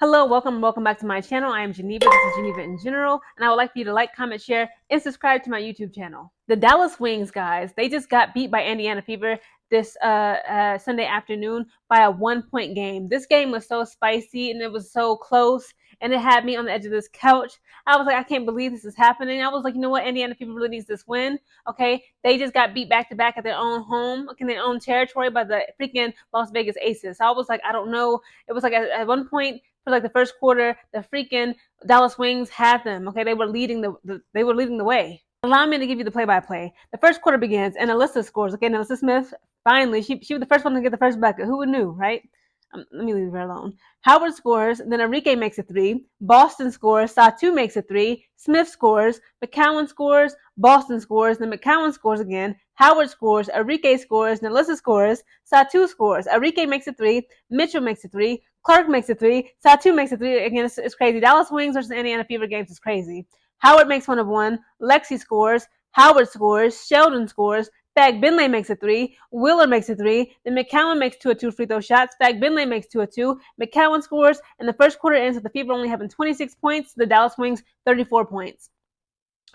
Hello, welcome back to my channel. I am Geneva. This is Geneva in general, and I would like for you to like, comment, share, and subscribe to my YouTube channel. The Dallas Wings, guys, they just got beat by Indiana Fever this Sunday afternoon by a 1-point game. This game was so spicy and it was so close, and it had me on the edge of this couch. I was like, I can't believe this is happening. I was like, you know what? Indiana Fever really needs this win. Okay, they just got beat back to back at their own home, in their own territory by the freaking Las Vegas Aces. So I was like, I don't know. It was like at one point for like the first quarter, the freaking Dallas Wings had them. Okay, they were leading the way. Allow me to give you the play-by-play. The first quarter begins, and Nelissa scores. Okay, Nelissa Smith, finally, she was the first one to get the first bucket. Who would knew, right? Let me leave her alone. Howard scores, then Enrique makes a three. Boston scores, Satu makes a three. Smith scores, McCowan scores, Boston scores, then McCowan scores again. Howard scores, Enrique scores, Nelissa scores, Satu scores. Enrique makes a three, Mitchell makes a three, Clark makes a three, Satu makes a three. Again, it's crazy. Dallas Wings versus Indiana Fever games is crazy. Howard makes one of one, Lexi scores, Howard scores, Sheldon scores, Fag Binley makes a three, Wheeler makes a three, then McCowan makes 2 of 2 free throw shots, Fag Binley makes 2 of 2, McCowan scores, and the first quarter ends with the Fever only having 26 points, the Dallas Wings 34 points.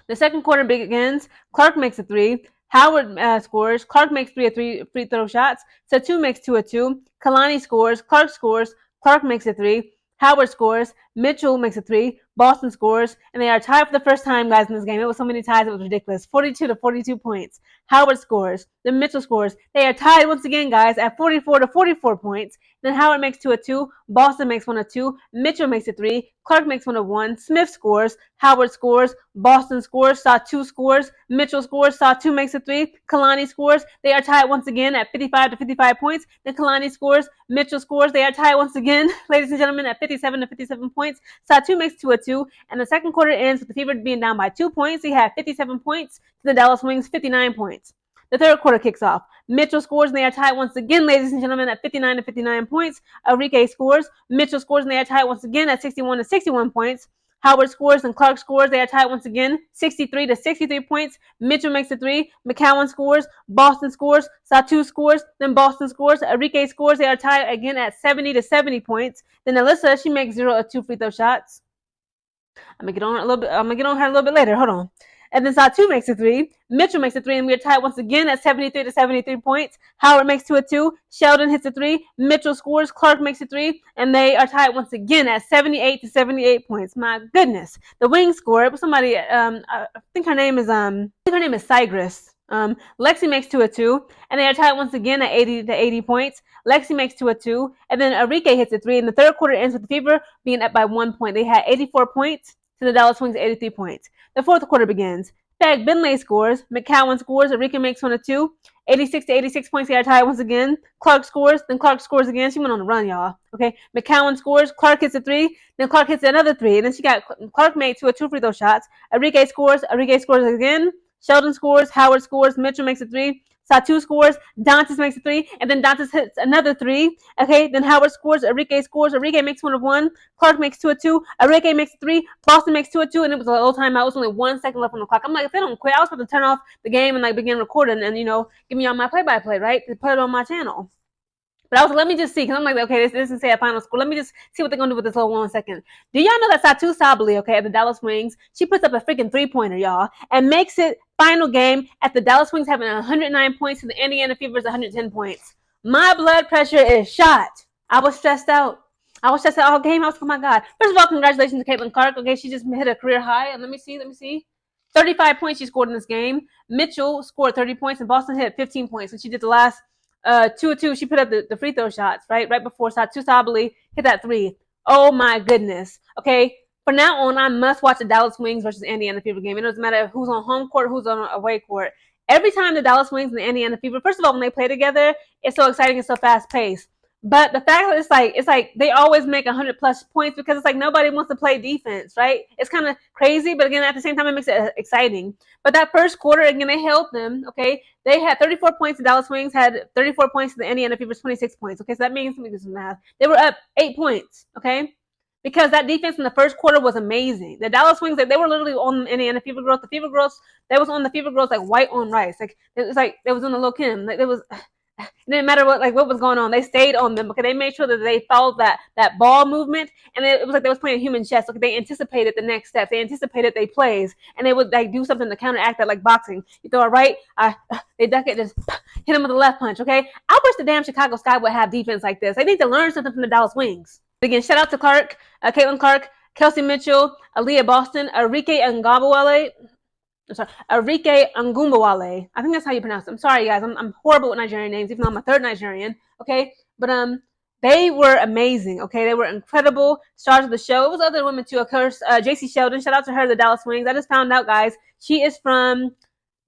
The second quarter begins, Clark makes a three, Howard scores, Clark makes 3 of 3 free throw shots, Satu makes 2 of 2, Kalani scores, Clark makes a three, Howard scores, Mitchell makes a three, Boston scores, and they are tied for the first time, guys, in this game. It was so many ties, it was ridiculous. 42 to 42 points. Howard scores, then Mitchell scores. They are tied once again, guys, at 44 to 44 points. Then Howard makes 2 of 2, Boston makes 1 of 2, Mitchell makes a three, Clark makes 1 of 1, Smith scores, Howard scores, Boston scores, Satu scores, Mitchell scores, Satu makes a three, Kalani scores. They are tied once again at 55 to 55 points. Then Kalani scores, Mitchell scores. They are tied once again, ladies and gentlemen, at 57 to 57 points. Satu makes 2 of 2, and the second quarter ends with the Fever being down by 2 points. He had 57 points to the Dallas Wings 59 points. The third quarter kicks off. Mitchell scores, and they are tied once again, ladies and gentlemen, at 59 to 59 points. Enrique scores, Mitchell scores, and they are tied once again at 61 to 61 points. Howard scores and Clark scores. They are tied once again, 63 to 63 points. Mitchell makes a three. McCowan scores. Boston scores. Satu scores. Then Boston scores. Enrique scores. They are tied again at 70 to 70 points. Then Nelissa, she makes 0 of 2 free throw shots. I'm gonna get on her a little bit later. Hold on. And then Satu makes a three. Mitchell makes a three, and we are tied once again at 73 to 73 points. Howard makes 2 of 2. Sheldon hits a three. Mitchell scores. Clark makes a three, and they are tied once again at 78 to 78 points. My goodness, the Wings score. It was somebody. I think her name is Sigris. Lexi makes 2 of 2, and they are tied once again at 80 to 80 points. Lexi makes 2 of 2, and then Enrique hits a three, and the third quarter ends with the Fever being up by 1 point. They had 84 points to the Dallas Wings 83 points. The fourth quarter begins. Fag Binley scores, McCowan scores, Enrique makes 1 of 2, 86 to 86 points. They are tied once again. Clark scores, then Clark scores again. She went on a run, y'all. Okay, McCowan scores, Clark hits a three, then Clark hits another three, and then Clark made 2 of 2 free throw shots. Enrique scores again. Sheldon scores, Howard scores, Mitchell makes a three, Satu scores, Dantas makes a three, and then Dantas hits another three. Okay, then Howard scores, Enrique makes 1 of 1, Clark makes 2 of 2, Enrique makes 3, Boston makes 2 of 2, and it was a little timeout. It was only 1 second left on the clock. I'm like, if they don't quit, I was about to turn off the game and begin recording and give me all my play-by-play, right? To put it on my channel. But I was like, let me just see, because I'm like, okay, this doesn't say a final score. Let me just see what they're going to do with this little 1 second. Do y'all know that Satu Sabali, okay, at the Dallas Wings, she puts up a freaking three-pointer, y'all, and makes it final game at the Dallas Wings having 109 points and the Indiana Fever's 110 points. My blood pressure is shot. I was stressed out. All game. I was like, oh my God. First of all, congratulations to Caitlin Clark. Okay, she just hit a career high. And let me see. 35 points she scored in this game. Mitchell scored 30 points, and Boston hit 15 points. And she did the last 2 of 2. She put up the free throw shots, right before Satu Sabali hit that three. Oh my goodness. Okay, from now on, I must watch the Dallas Wings versus Indiana Fever game. It doesn't matter who's on home court, who's on away court. Every time the Dallas Wings and the Indiana Fever, first of all, when they play together, it's so exciting and so fast paced. But the fact that it's like they always make 100 plus points because it's like nobody wants to play defense, right? It's kind of crazy, but again, at the same time, it makes it exciting. But that first quarter, again, they held them, okay? They had 34 points. The Dallas Wings had 34 points. The Indiana Fever's 26 points, okay? So that means, let me do some math. They were up 8 points, okay? Because that defense in the first quarter was amazing. The Dallas Wings, they were literally on Indiana Fever girls. The Fever girls, they was on the Fever girls like white on rice. Like, it was like they was on the low Kim. Like, it was it didn't matter what was going on. They stayed on them because they made sure that they followed that ball movement, and it was like they was playing human chess. Like they anticipated the next steps, they anticipated they plays, and they would like do something to counteract that, like boxing. You throw it right, they duck it, just hit them with a left punch. Okay, I wish the damn Chicago Sky would have defense like this. They need to learn something from the Dallas Wings. Again, shout out to Clark, Caitlin Clark, Kelsey Mitchell, Aaliyah Boston, Arike Ngabawale. I'm sorry, Arike Ngumbawale. I think that's how you pronounce it. I'm sorry, guys. I'm horrible with Nigerian names, even though I'm a third Nigerian. Okay, but they were amazing. Okay, they were incredible stars of the show. It was other women too, of course. JC Sheldon. Shout out to her, the Dallas Wings. I just found out, guys. She is from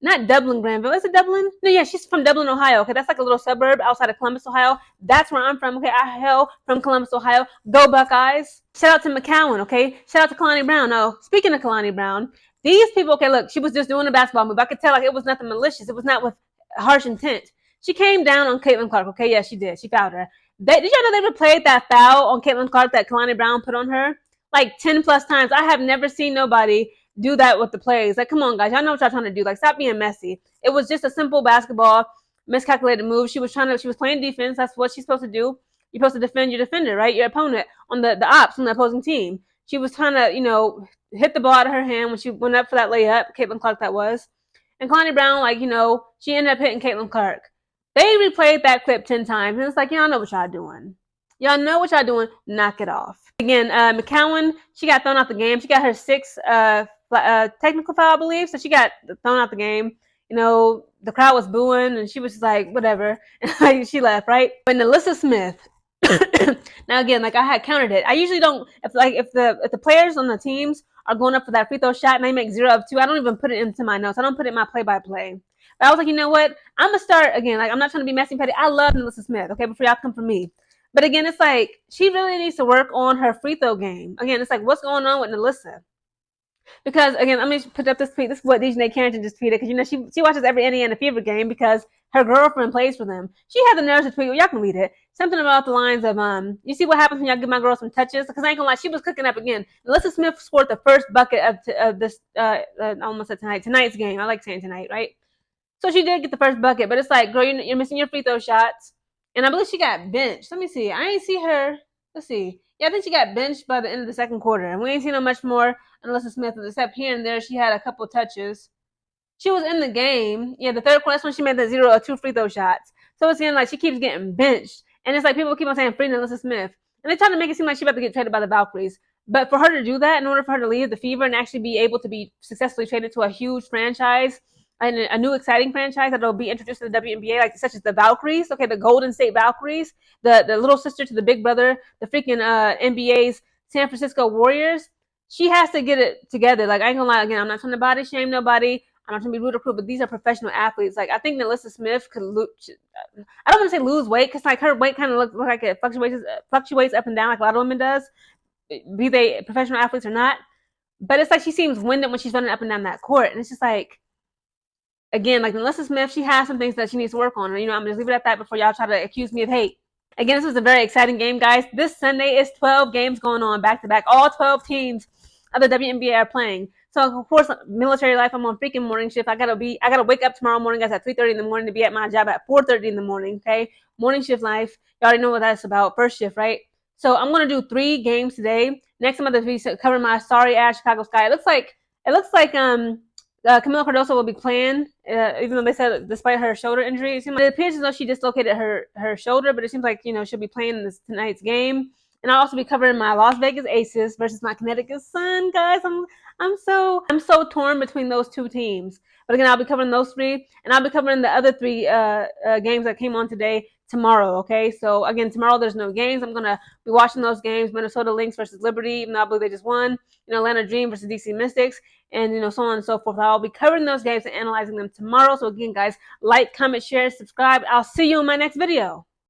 not Dublin, Granville. Is it Dublin? No, yeah, she's from Dublin, Ohio. Okay, that's like a little suburb outside of Columbus, Ohio. That's where I'm from. Okay, I hail from Columbus, Ohio. Go Buckeyes. Shout out to McCowan. Okay, shout out to Kalani Brown. Oh, speaking of Kalani Brown, these people, okay, look, she was just doing a basketball move. I could tell like it was nothing malicious. It was not with harsh intent. She came down on Caitlin Clark. Okay, yeah, she did. She fouled her. Did y'all know they replayed that foul on Caitlin Clark that Kalani Brown put on her? Like 10 plus times. I have never seen nobody do that with the plays. Like, come on, guys. Y'all know what y'all trying to do. Like, stop being messy. It was just a simple basketball, miscalculated move. She was playing defense. That's what she's supposed to do. You're supposed to defend your defender, right? Your opponent on the ops on the opposing team. She was trying to, hit the ball out of her hand when she went up for that layup. Caitlin Clark, that was. And Kalani Brown, she ended up hitting Caitlin Clark. They replayed that clip 10 times, and it's like, y'all know what y'all doing. Y'all know what y'all doing. Knock it off. Again, McCowan, she got thrown out the game. She got her sixth technical foul, I believe, so she got thrown out the game. The crowd was booing, and she was just like, whatever. And she left, right? But Nelissa Smith, now again, like I had counted it. I usually don't, if the players on the teams are going up for that free throw shot and they make 0 of 2, I don't even put it into my notes. I don't put it in my play-by-play. But I was like, you know what? I'm going to start, again, like I'm not trying to be messy and petty. I love Nelissa Smith, okay, before y'all come for me. But again, it's like, she really needs to work on her free throw game. Again, it's like, what's going on with Nelissa? Because, again, let me put up this tweet. This is what DJ Carrington just tweeted. Because, she watches every Indiana Fever game because her girlfriend plays for them. She had the nerve to tweet. Well, y'all can read it. Something about the lines of, you see what happens when y'all give my girl some touches? Because I ain't gonna lie, she was cooking up again. Nelissa Smith scored the first bucket of this, I almost said tonight's game. I like saying tonight, right? So she did get the first bucket. But it's like, girl, you're missing your free throw shots. And I believe she got benched. Let me see. I ain't see her. Let's see. Yeah, I think she got benched by the end of the second quarter. And we ain't seen her much more. Nelissa Smith, except here and there, she had a couple touches. She was in the game. Yeah, the third quarter, that's when she made the 0 of 2 free throw shots. So it's like she keeps getting benched. And it's like people keep on saying free Nelissa Smith. And they're trying to make it seem like she's about to get traded by the Valkyries. But for her to do that, in order for her to leave the Fever and actually be able to be successfully traded to a huge franchise, and a new exciting franchise that will be introduced to the WNBA, like such as the Valkyries, okay, the Golden State Valkyries, the little sister to the big brother, the freaking NBA's San Francisco Warriors. She has to get it together. Like, I ain't gonna lie, again, I'm not trying to body shame nobody. I'm not trying to be rude or cruel, but these are professional athletes. Like, I think Nelissa Smith could I don't want to say lose weight, because like her weight kind of looks like it fluctuates up and down like a lot of women does, be they professional athletes or not. But it's like she seems winded when she's running up and down that court. And it's just like, again, like Nelissa Smith, she has some things that she needs to work on. And, I'm going to leave it at that before y'all try to accuse me of hate. Again, this was a very exciting game, guys. This Sunday is 12 games going on back-to-back. All 12 teams of the WNBA are playing. So, of course, military life, I'm on freaking morning shift. I gotta wake up tomorrow morning, guys, at 3:30 in the morning to be at my job at 4:30 in the morning, okay? Morning shift life. You already know what that's about. First shift, right? So, I'm going to do 3 games today. Next, I'm going to be covering my sorry-ass Chicago Sky. It looks like Camila Cardoso will be playing, even though they said despite her shoulder injury. It appears as though she dislocated her shoulder, but it seems like, she'll be playing in tonight's game. And I'll also be covering my Las Vegas Aces versus my Connecticut Sun, guys. I'm so torn between those two teams. But again, I'll be covering those 3, and I'll be covering the other 3 games that came on today tomorrow, okay? So again, tomorrow there's no games. I'm gonna be watching those games: Minnesota Lynx versus Liberty, even though I believe they just won. Atlanta Dream versus DC Mystics, and so on and so forth. I'll be covering those games and analyzing them tomorrow. So again, guys, like, comment, share, subscribe. I'll see you in my next video.